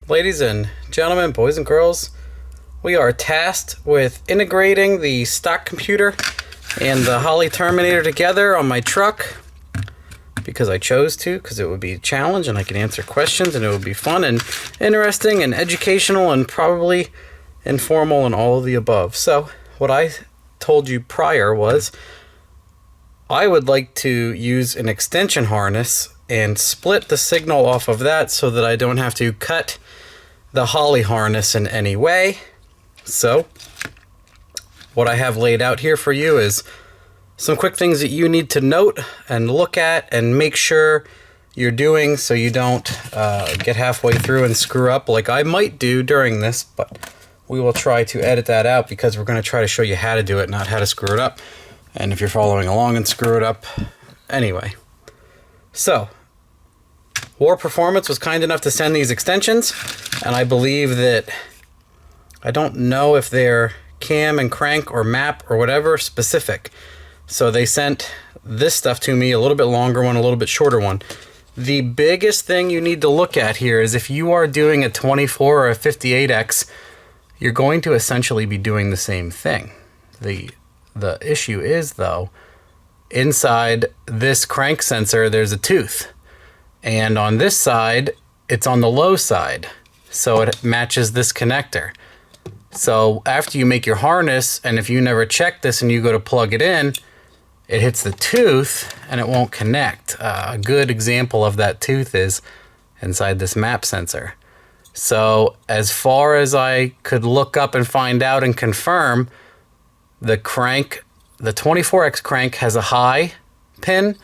Ladies and gentlemen, boys and girls, we are tasked with integrating the stock computer and the Holley Terminator together on my truck because I chose to, because it would be a challenge and I could answer questions and it would be fun and interesting and educational and probably informal and all of the above. So what I told you prior was I would like to use an extension harness and split the signal off of that so that I don't have to cut the Holley harness in any way. So what I have laid out here for you is some quick things that you need to note and look at and make sure you're doing so you don't get halfway through and screw up like I might do during this, but we will try to edit that out because we're going to try to show you how to do it, not how to screw it up. And if you're following along and screw it up, anyway. So, War Performance was kind enough to send these extensions, and I believe that, I don't know if they're cam and crank or map or whatever specific. So they sent this stuff to me, a little bit longer one, a little bit shorter one. The biggest thing you need to look at here is if you are doing a 24 or a 58X, you're going to essentially be doing the same thing. The issue is, though, inside this crank sensor, there's a tooth. And on this side, it's on the low side. So it matches this connector. So after you make your harness, and if you never check this and you go to plug it in, it hits the tooth and it won't connect. A good example of that tooth is inside this map sensor. So as far as I could look up and find out and confirm, the crank, the 24X crank has a high pin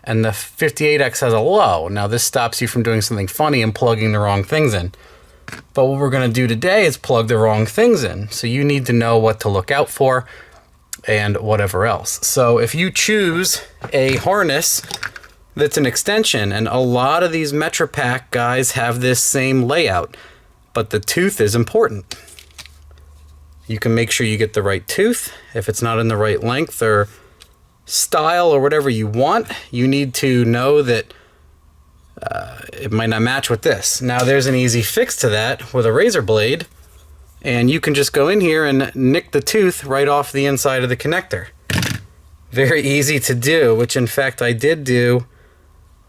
and the 58X has a low. Now this stops you from doing something funny and plugging the wrong things in. But what we're going to do today is plug the wrong things in. So you need to know what to look out for and whatever else. So if you choose a harness that's an extension, and a lot of these MetroPack guys have this same layout, but the tooth is important. You can make sure you get the right tooth. If it's not in the right length or style or whatever you want, you need to know that it might not match with this. Now there's an easy fix to that with a razor blade, and you can just go in here and nick the tooth right off the inside of the connector. Very easy to do, which in fact I did do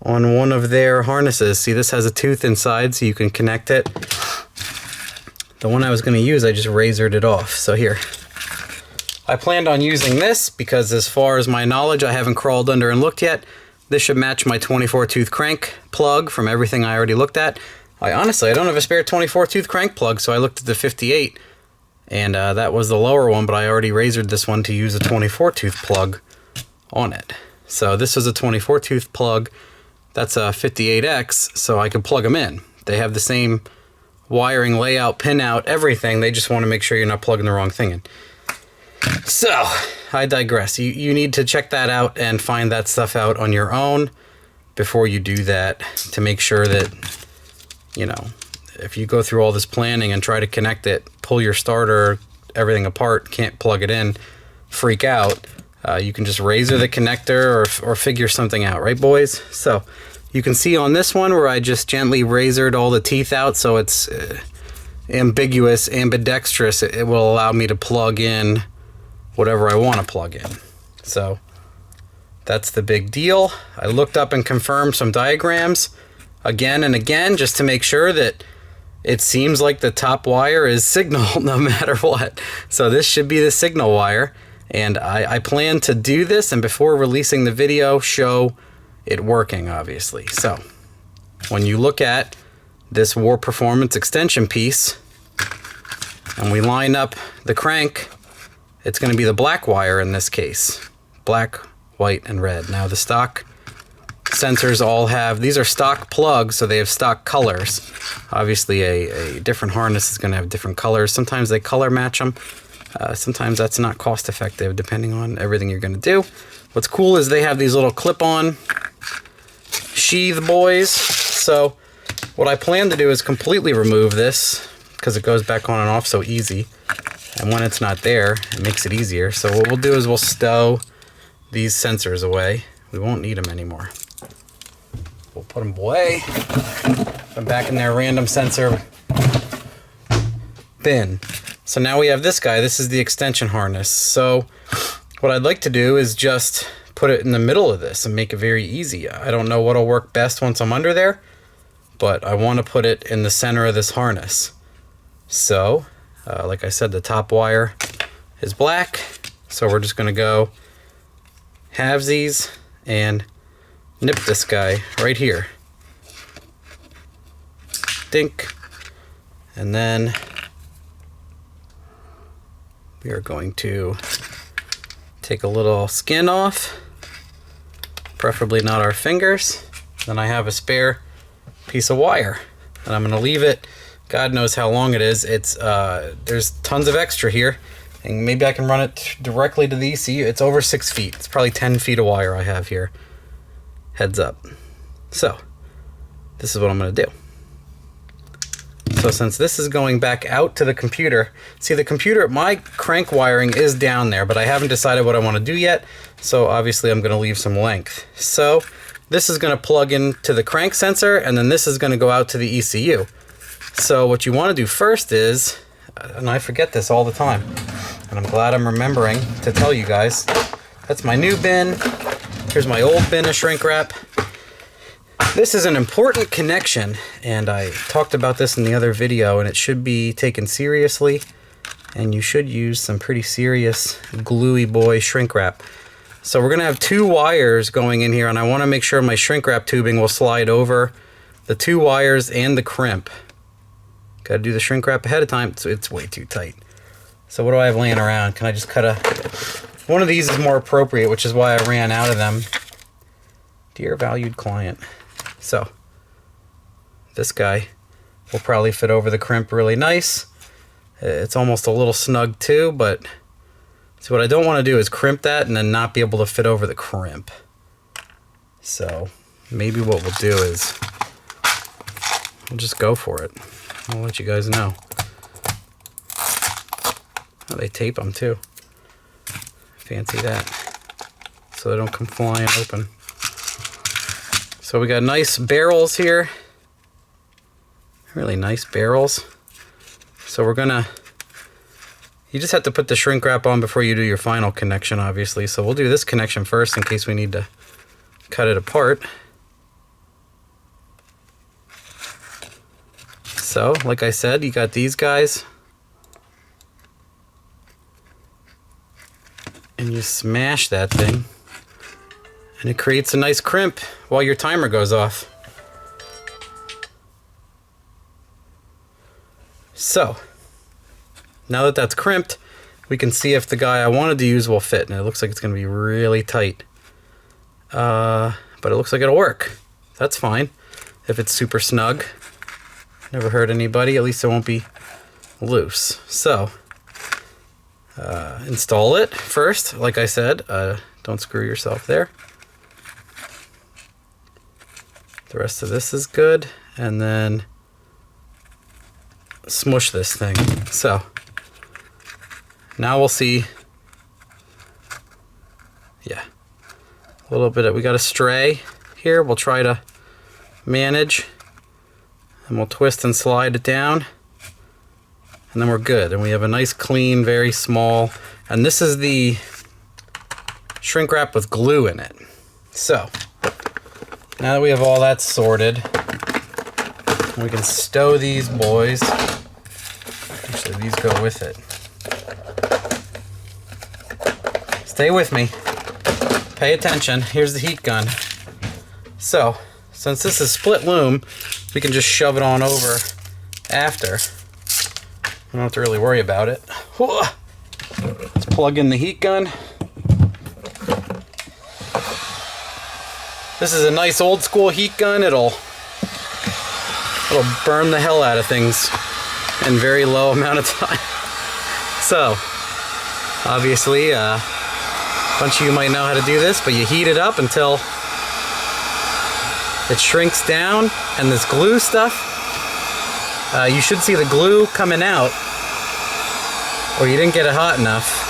on one of their harnesses. See, this has a tooth inside so you can connect it. The one I was going to use, I just razored it off. So here, I planned on using this because as far as my knowledge, I haven't crawled under and looked yet. This should match my 24 tooth crank plug from everything I already looked at. I don't have a spare 24 tooth crank plug, so I looked at the 58 and that was the lower one, but I already razored this one to use a 24 tooth plug on it. So this is a 24 tooth plug. That's a 58X, so I can plug them in. They have the same wiring, layout, pinout, everything. They just want to make sure you're not plugging the wrong thing in. So, I digress. You need to check that out and find that stuff out on your own before you do that to make sure that, you know, if you go through all this planning and try to connect it, pull your starter, everything apart, can't plug it in, freak out, you can just razor the connector or figure something out, right, boys? So, you can see on this one where I just gently razored all the teeth out so it's ambiguous, ambidextrous. It will allow me to plug in whatever I want to plug in. So that's the big deal. I looked up and confirmed some diagrams again and again just to make sure that it seems like the top wire is signal no matter what. So this should be the signal wire, and I plan to do this and before releasing the video show it working, obviously. So when you look at this War Performance extension piece and we line up the crank, it's going to be the black wire in this case. Black, white, and red. Now the stock sensors all have, these are stock plugs, so they have stock colors. Obviously a different harness is going to have different colors. Sometimes they color match them. Sometimes that's not cost effective depending on everything you're going to do. What's cool is they have these little clip-on sheath boys. So what I plan to do is completely remove this because it goes back on and off so easy. And when it's not there, it makes it easier. So what we'll do is we'll stow these sensors away. We won't need them anymore. We'll put them away. Put them back in their random sensor bin. So now we have this guy. This is the extension harness. So what I'd like to do is just put it in the middle of this and make it very easy. I don't know what'll work best once I'm under there, but I want to put it in the center of this harness. So, like I said, the top wire is black. So we're just going to go halvesies and nip this guy right here. Dink. And then we are going to take a little skin off, preferably not our fingers. Then I have a spare piece of wire, and I'm going to leave it. God knows how long it is. It's there's tons of extra here, and maybe I can run it directly to the ECU. It's over 6 feet. It's probably 10 feet of wire I have here. Heads up. So this is what I'm going to do. So since this is going back out to the computer, see the computer, my crank wiring is down there, but I haven't decided what I want to do yet. So obviously I'm going to leave some length. So this is going to plug into the crank sensor, and then this is going to go out to the ECU. So what you want to do first is, and I forget this all the time, and I'm glad I'm remembering to tell you guys, that's my new bin. Here's my old bin of shrink wrap. This is an important connection, and I talked about this in the other video, and it should be taken seriously, and you should use some pretty serious gluey boy shrink wrap. So we're going to have 2 wires going in here, and I want to make sure my shrink wrap tubing will slide over the 2 wires and the crimp. Got to do the shrink wrap ahead of time, so it's way too tight. So what do I have laying around? Can I just cut a... One of these is more appropriate, which is why I ran out of them. Dear valued client. So this guy will probably fit over the crimp really nice. It's almost a little snug too, but so what I don't want to do is crimp that and then not be able to fit over the crimp. So maybe what we'll do is we'll just go for it. I'll let you guys know. Oh, they tape them too. Fancy that. So they don't come flying open. So we got nice barrels here. Really nice barrels. So we're gonna, you just have to put the shrink wrap on before you do your final connection, obviously. So we'll do this connection first in case we need to cut it apart. So, like I said, you got these guys. And you smash that thing. And it creates a nice crimp while your timer goes off. So, now that that's crimped, we can see if the guy I wanted to use will fit. And it looks like it's going to be really tight. But it looks like it'll work. That's fine. If it's super snug. Never hurt anybody. At least it won't be loose. So, install it first. Like I said, don't screw yourself there. The rest of this is good, and then smush this thing. So now we'll see. Yeah, a little bit of, we got a stray here. We'll try to manage, and we'll twist and slide it down, and then we're good. And we have a nice clean, very small, and this is the shrink wrap with glue in it. So now that we have all that sorted, we can stow these boys. Actually, these go with it. Stay with me. Pay attention. Here's the heat gun. So, since this is split loom, we can just shove it on over after. We don't have to really worry about it. Let's plug in the heat gun. This is a nice old school heat gun. It'll burn the hell out of things in very low amount of time. So, obviously, a bunch of you might know how to do this, but you heat it up until it shrinks down, and this glue stuff, you should see the glue coming out, or you didn't get it hot enough.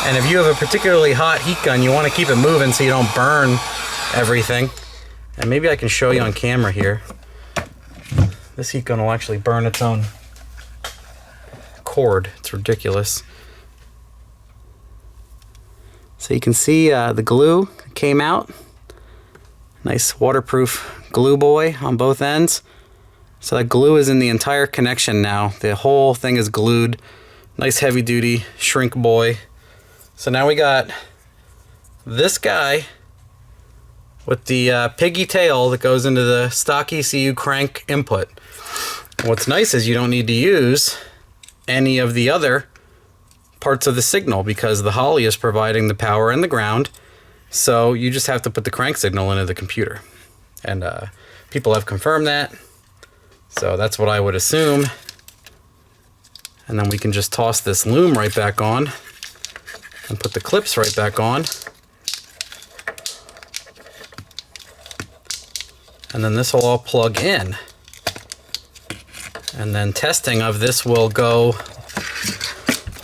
And if you have a particularly hot heat gun, you want to keep it moving so you don't burn everything. And maybe I can show you on camera here. This heat gun will actually burn its own cord. It's ridiculous. So you can see the glue came out. Nice waterproof glue boy on both ends. So that glue is in the entire connection now. The whole thing is glued. Nice heavy duty shrink boy. So now we got this guy with the piggy tail that goes into the stock ECU crank input. What's nice is you don't need to use any of the other parts of the signal because the holley is providing the power and the ground. So you just have to put the crank signal into the computer. And people have confirmed that. So that's what I would assume. And then we can just toss this loom right back on and put the clips right back on. And then this will all plug in. And then testing of this will go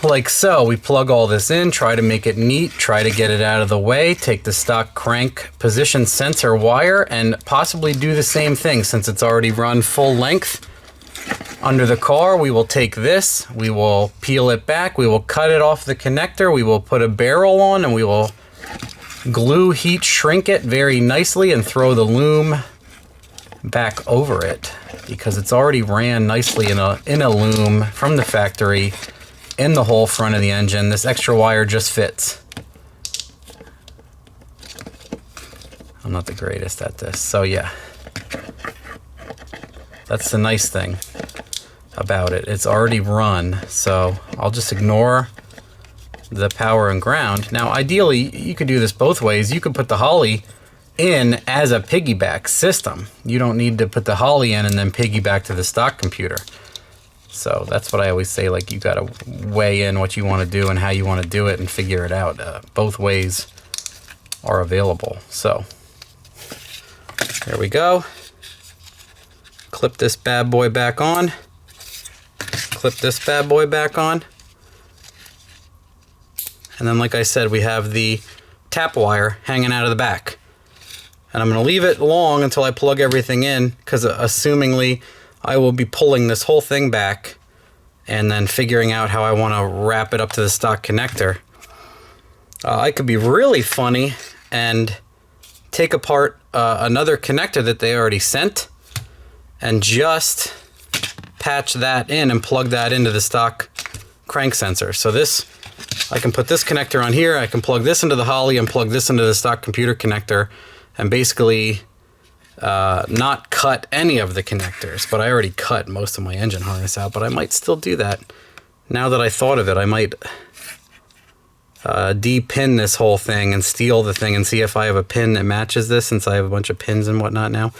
like so. We plug all this in, try to make it neat, try to get it out of the way, take the stock crank position sensor wire and possibly do the same thing since it's already run full length under the car. We will take this, we will peel it back, we will cut it off the connector, we will put a barrel on and we will glue heat shrink it very nicely and throw the loom back over it because it's already ran nicely in a loom from the factory in the whole front of the engine. This extra wire just fits. I'm not the greatest at this, so yeah. That's the nice thing about it. It's already run, so I'll just ignore the power and ground. Now, ideally, you could do this both ways. You could put the holley in as a piggyback system. You don't need to put the holley in and then piggyback to the stock computer. So that's what I always say, like you gotta weigh in what you want to do and how you want to do it and figure it out. Both ways are available. So there we go. Clip this bad boy back on. Clip this bad boy back on. And then like I said, we have the tap wire hanging out of the back. And I'm going to leave it long until I plug everything in because assumingly I will be pulling this whole thing back and then figuring out how I want to wrap it up to the stock connector. I could be really funny and take apart another connector that they already sent and just patch that in and plug that into the stock crank sensor. So this, I can put this connector on here, I can plug this into the holley and plug this into the stock computer connector and basically not cut any of the connectors, but I already cut most of my engine harness out, but I might still do that. Now that I thought of it, I might de-pin this whole thing and steal the thing and see if I have a pin that matches this, since I have a bunch of pins and whatnot now.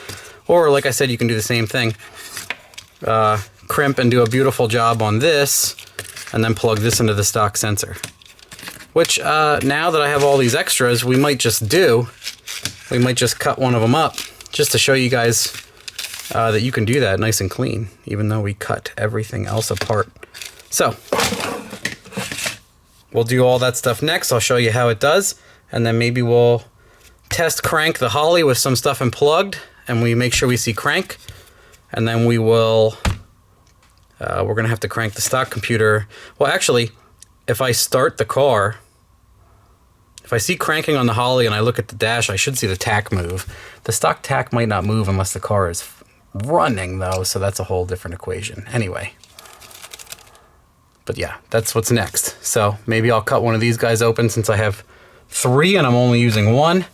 Or like I said, you can do the same thing. Crimp and do a beautiful job on this and then plug this into the stock sensor. Which now that I have all these extras, we might just cut one of them up just to show you guys that you can do that nice and clean, even though we cut everything else apart. So we'll do all that stuff next. I'll show you how it does, and then maybe we'll test crank the holley with some stuff unplugged, and we make sure we see crank, and then we will we're gonna have to crank the stock computer. Well, actually, if I start the car, if I see cranking on the holley and I look at the dash, I should see the tack move. The stock tack might not move unless the car is running though, so that's a whole different equation. Anyway, but yeah, that's what's next. So maybe I'll cut one of these guys open since I have 3 and I'm only using 1,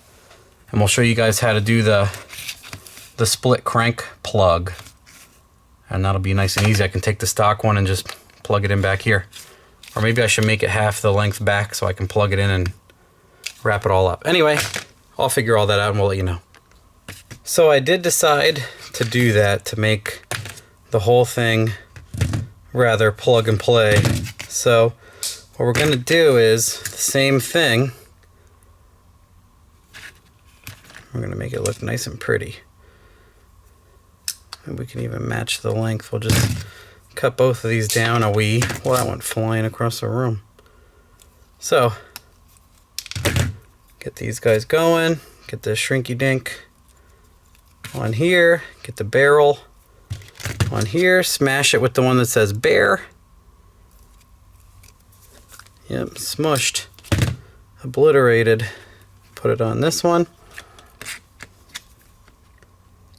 and we'll show you guys how to do the split crank plug, and that'll be nice and easy. I can take the stock one and just plug it in back here, or maybe I should make it half the length back so I can plug it in and wrap it all up. Anyway, I'll figure all that out and we'll let you know. So I did decide to do that, to make the whole thing rather plug and play. So what we're gonna do is the same thing. We're gonna make it look nice and pretty. And we can even match the length. We'll just cut both of these down a wee. Well, that went flying across the room. So get these guys going, get the shrinky dink on here, get the barrel on here, smash it with the one that says bear, Yep, smushed, obliterated. Put it on this one.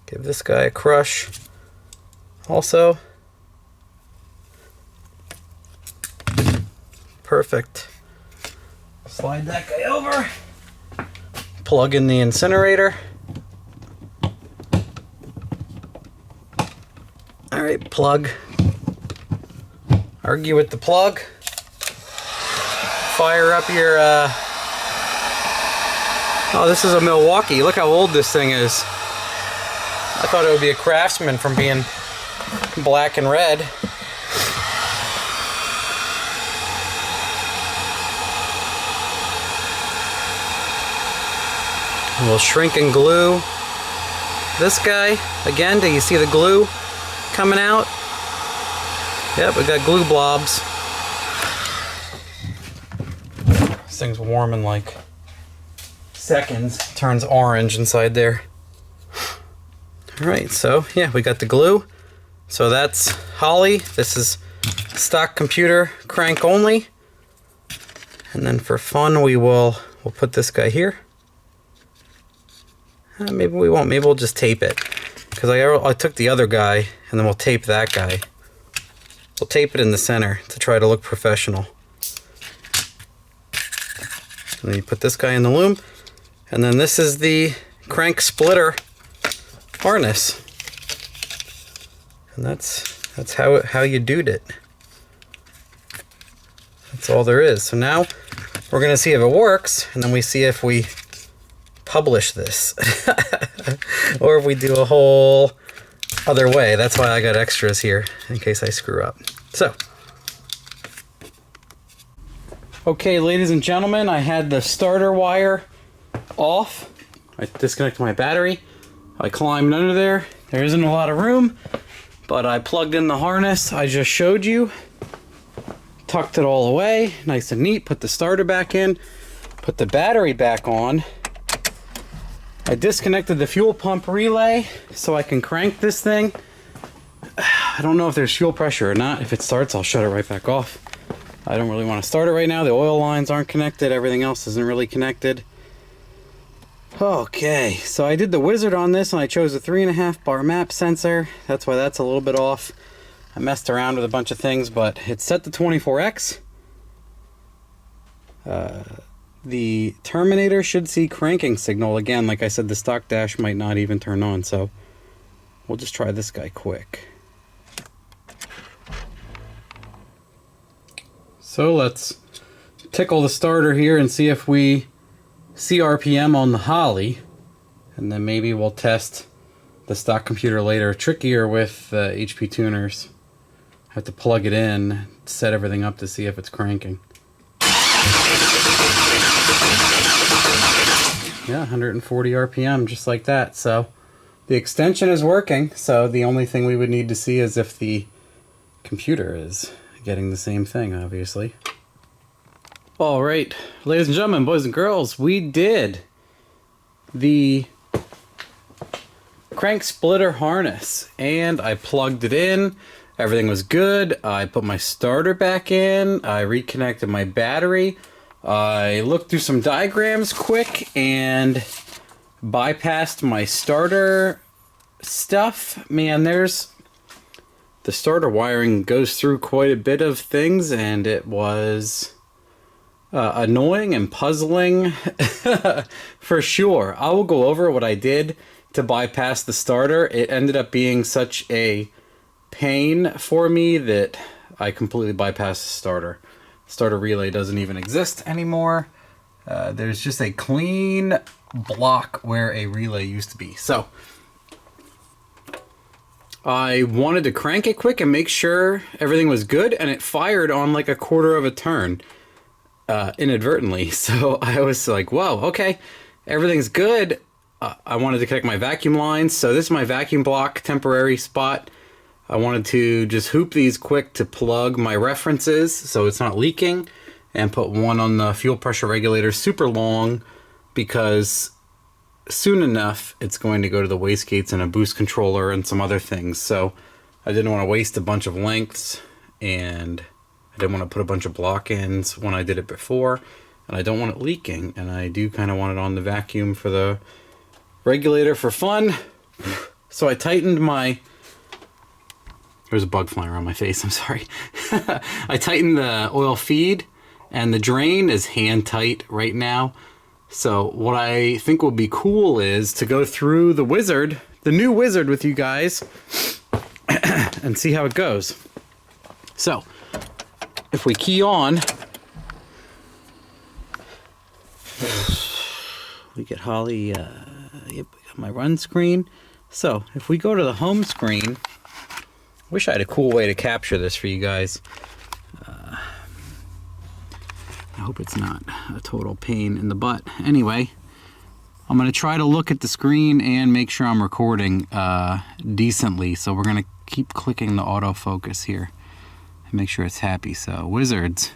Give this guy a crush also. Perfect. Slide that guy over. Plug in the incinerator. Alright, plug. Argue with the plug. Fire up your, oh, this is a Milwaukee. Look how old this thing is. I thought it would be a Craftsman from being black and red. We'll shrink and glue this guy. Again, do you see the glue coming out? Yep, we got glue blobs. This thing's warm in like seconds. Turns orange inside there. Alright, so yeah, we got the glue. So that's Holley. This is stock computer crank only. And then for fun, we'll put this guy here. Maybe we won't. Maybe we'll just tape it. Because I took the other guy, and then we'll tape that guy. We'll tape it in the center to try to look professional. And then you put this guy in the loom. And then this is the crank splitter harness. And that's how you doed it. That's all there is. So now we're going to see if it works, and then we see if we publish this or if we do a whole other way. That's why I got extras here in case I screw up. So okay, ladies and gentlemen, I had the starter wire off. I disconnected my battery. I climbed under there. There isn't a lot of room, but I plugged in the harness I just showed you, tucked it all away nice and neat, put the starter back in, put the battery back on. I disconnected the fuel pump relay so I can crank this thing. I don't know if there's fuel pressure or not. If it starts, I'll shut it right back off. I don't really want to start it right now. The oil lines aren't connected. Everything else isn't really connected. Okay, so I did the wizard on this and I chose a 3.5 bar map sensor. That's why that's a little bit off. I messed around with a bunch of things, but it's set to 24x. The terminator should see cranking signal. Again, like I said, the stock dash might not even turn on, so we'll just try this guy quick. So let's tickle the starter here and see if we see RPM on the Holley, and then maybe we'll test the stock computer later. Trickier with HP tuners. Have to plug it in, set everything up to see if it's cranking. Yeah, 140 RPM, just like that. So the extension is working, so the only thing we would need to see is if the computer is getting the same thing, obviously. All right, ladies and gentlemen, boys and girls, we did the crank splitter harness, and I plugged it in. Everything was good. I put my starter back in. I reconnected my battery. I looked through some diagrams quick and bypassed my starter stuff. Man, the starter wiring goes through quite a bit of things, and it was annoying and puzzling for sure. I will go over what I did to bypass the starter. It ended up being such a pain for me that I completely bypassed the starter. Starter relay doesn't even exist anymore. There's just a clean block where a relay used to be. So I wanted to crank it quick and make sure everything was good, and it fired on like a quarter of a turn inadvertently. So I was like, whoa, okay, everything's good. I wanted to connect my vacuum lines. So this is my vacuum block temporary spot. I wanted to just hoop these quick to plug my references so it's not leaking, and put one on the fuel pressure regulator super long, because soon enough it's going to go to the wastegates and a boost controller and some other things. So I didn't want to waste a bunch of lengths, and I didn't want to put a bunch of block-ins when I did it before, and I don't want it leaking, and I do kind of want it on the vacuum for the regulator for fun. So I tightened my... There's a bug flying around my face, I'm sorry. I tightened the oil feed, and the drain is hand tight right now. So what I think would be cool is to go through the Wizard, the new Wizard, with you guys and see how it goes. So if we key on, we get Holley, yep, we got my run screen. So if we go to the home screen, wish I had a cool way to capture this for you guys. I hope it's not a total pain in the butt. Anyway, I'm going to try to look at the screen and make sure I'm recording decently. So we're going to keep clicking the autofocus here and make sure it's happy. So Wizards,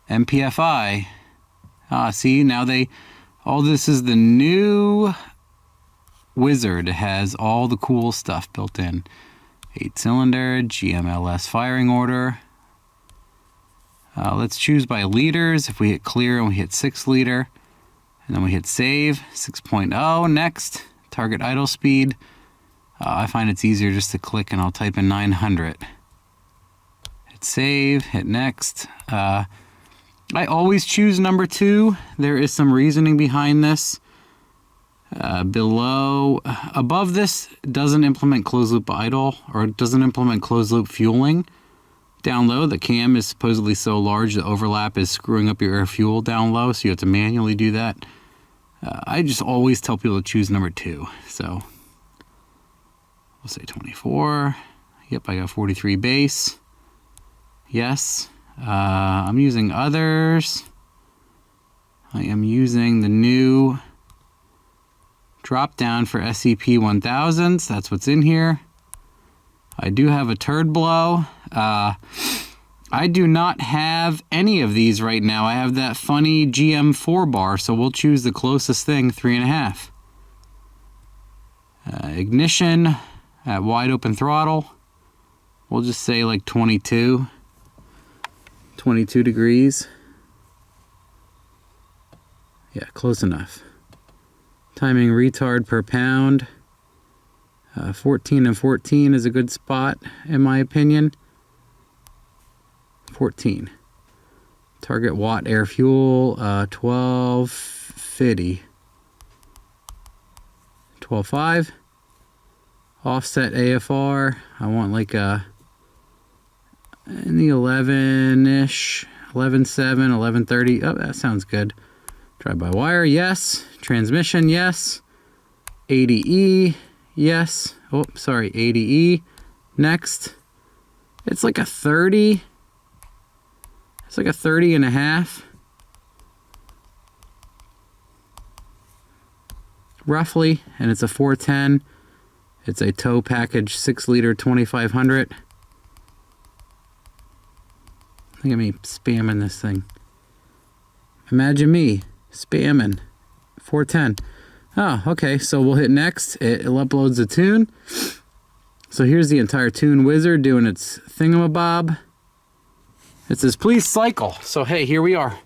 MPFI. See, now all this is the new Wizard. It has all the cool stuff built in. 8-cylinder, GMLS firing order. Let's choose by liters. If we hit clear and we hit 6 liter, and then we hit save, 6.0, next, target idle speed. I find it's easier just to click and I'll type in 900. Hit save, hit next. I always choose number 2. There is some reasoning behind this. Above this doesn't implement closed loop idle, or it doesn't implement closed loop fueling. Down low, the cam is supposedly so large the overlap is screwing up your air fuel down low, so you have to manually do that. I just always tell people to choose number 2. So we'll say 24. Yep, I got 43 base. Yes. I'm using others. I am using the new drop down for SCP 1000s. That's what's in here. I do have a turd blow. I do not have any of these right now. I have that funny GM4 bar, so we'll choose the closest thing, 3.5. Ignition at wide open throttle. We'll just say like 22 degrees. Yeah, close enough. Timing retard per pound. 14 and 14 is a good spot, in my opinion. 14. Target watt air fuel, 1250. 12.5. Offset AFR, I want like a in the 11-ish, 11.7, 11.30. Oh, that sounds good. Drive-by-wire, yes. Transmission, yes. ADE, yes. Oh, sorry, ADE. Next. It's like a 30. It's like a 30.5. Roughly, and it's a 410. It's a tow package, 6 liter, 2500. Look at me spamming this thing. Imagine me spamming 410. Oh, okay, so we'll hit next. It uploads the tune. So here's the entire tune wizard doing its thingamabob. It says, please cycle. So hey, here we are.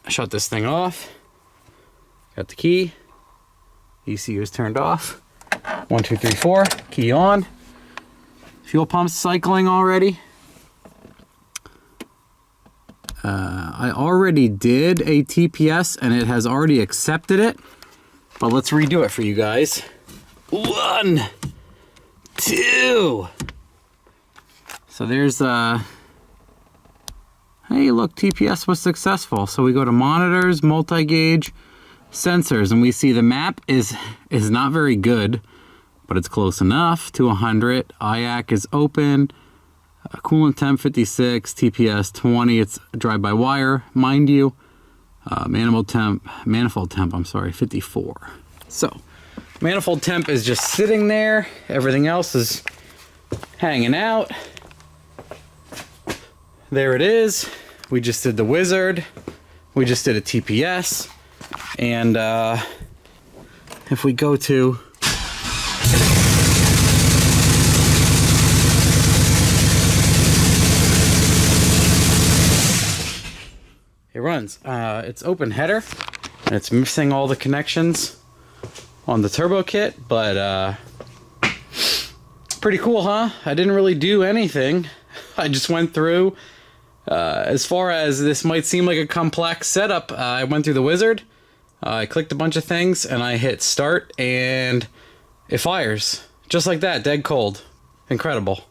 Shut this thing off. Got the key. ECU is turned off. 1, 2, 3, 4. Key on. Fuel pump's cycling already. I already did a TPS and it has already accepted it. But let's redo it for you guys. 1, 2. So there's hey, look, TPS was successful. So we go to monitors, multi-gauge, sensors, and we see the map is not very good, but it's close enough to 100. IAC is open. Coolant temp 56, TPS 20. It's drive-by-wire, mind you. Manifold temp, I'm sorry, 54. So manifold temp is just sitting there. Everything else is hanging out. There it is. We just did the wizard. We just did a TPS. And if we go to runs. It's open header, and it's missing all the connections on the turbo kit, but pretty cool, huh? I didn't really do anything. I just went through. As far as this might seem like a complex setup, I went through the wizard, I clicked a bunch of things, and I hit start, and it fires. Just like that, dead cold. Incredible.